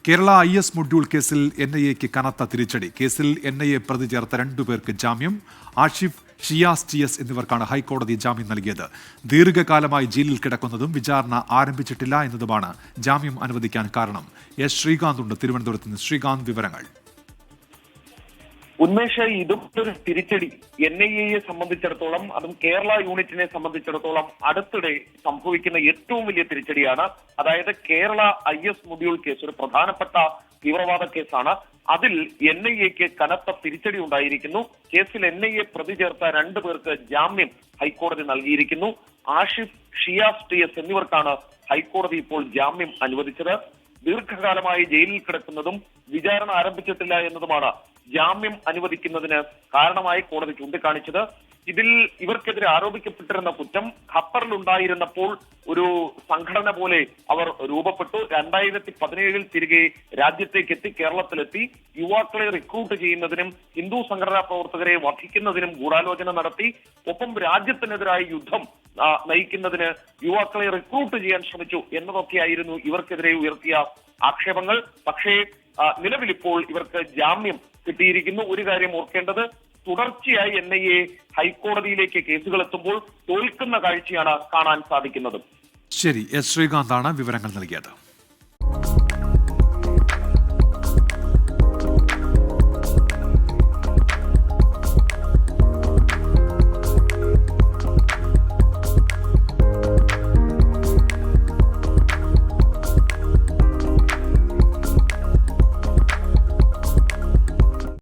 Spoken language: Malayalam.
കേരള IS മൊഡ്യൂൾ കേസിൽ NIAക്ക് കനത്ത തിരിച്ചടി. കേസിൽ NIA പ്രതി ചേർത്ത 2 പേർക്ക് ജാമ്യം. ആഷിഫ്, ഷിയാസ് TS എന്നിവർക്കാണ് ഹൈക്കോടതി ജാമ്യം നൽകിയത്. ദീർഘകാലമായി ജയിലിൽ കിടക്കുന്നതും വിചാരണ ആരംഭിച്ചിട്ടില്ല എന്നതുമാണ് ജാമ്യം അനുവദിക്കാൻ കാരണം. ശ്രീകാന്ത് ഉണ്ട് തിരുവനന്തപുരത്ത് നിന്ന്. ശ്രീകാന്ത്, വിവരങ്ങൾ. ഉന്മേഷ, ഇതും ഒരു തിരിച്ചടി NIAയെ സംബന്ധിച്ചിടത്തോളം, അതും കേരള യൂണിറ്റിനെ സംബന്ധിച്ചിടത്തോളം അടുത്തിടെ സംഭവിക്കുന്ന ഏറ്റവും വലിയ തിരിച്ചടിയാണ്. അതായത് കേരള IS മൊഡ്യൂൾ കേസ് ഒരു പ്രധാനപ്പെട്ട തീവ്രവാദ കേസാണ്. അതിൽ NIAക്ക് കനത്ത തിരിച്ചടി ഉണ്ടായിരിക്കുന്നു. കേസിൽ NIA പ്രതി ചേർത്ത 2 പേർക്ക് ജാമ്യം ഹൈക്കോടതി നൽകിയിരിക്കുന്നു. ആഷിഫ്, ഷിയാസ് TS എന്നിവർക്കാണ് ഹൈക്കോടതി ഇപ്പോൾ ജാമ്യം അനുവദിച്ചത്. ദീർഘകാലമായി ജയിലിൽ കിടക്കുന്നതും വിചാരണ ആരംഭിച്ചിട്ടില്ല എന്നതുമാണ് ജാമ്യം അനുവദിക്കുന്നതിന് കാരണമായി കോടതി ചൂണ്ടിക്കാണിച്ചത്. ഇതിൽ ഇവർക്കെതിരെ ആരോപിക്കപ്പെട്ടിരുന്ന കുറ്റം ഖത്തറിലുണ്ടായിരുന്നപ്പോൾ ഒരു സംഘടന പോലെ അവർ രൂപപ്പെട്ടു. 2017 തിരികെ രാജ്യത്തേക്ക് എത്തി, കേരളത്തിലെത്തി യുവാക്കളെ റിക്രൂട്ട് ചെയ്യുന്നതിനും ഹിന്ദു സംഘടനാ പ്രവർത്തകരെ വധിക്കുന്നതിനും ഗൂഢാലോചന നടത്തി. ഒപ്പം രാജ്യത്തിനെതിരായ യുദ്ധം നയിക്കുന്നതിന് യുവാക്കളെ റിക്രൂട്ട് ചെയ്യാൻ ശ്രമിച്ചു എന്നതൊക്കെയായിരുന്നു ഇവർക്കെതിരെ ഉയർത്തിയ ആക്ഷേപങ്ങൾ. പക്ഷേ നിലവിലിപ്പോൾ ഇവർക്ക് ജാമ്യം കിട്ടിയിരിക്കുന്നു. ഒരു കാര്യം ഓർക്കേണ്ടത്, തുടർച്ചയായി NIA ഹൈക്കോടതിയിലേക്ക് കേസുകൾ എത്തുമ്പോൾ തോൽക്കുന്ന കാഴ്ചയാണ് കാണാൻ സാധിക്കുന്നത്. ശരി, ശ്രീകാന്താണ് വിവരങ്ങൾ നൽകിയത്.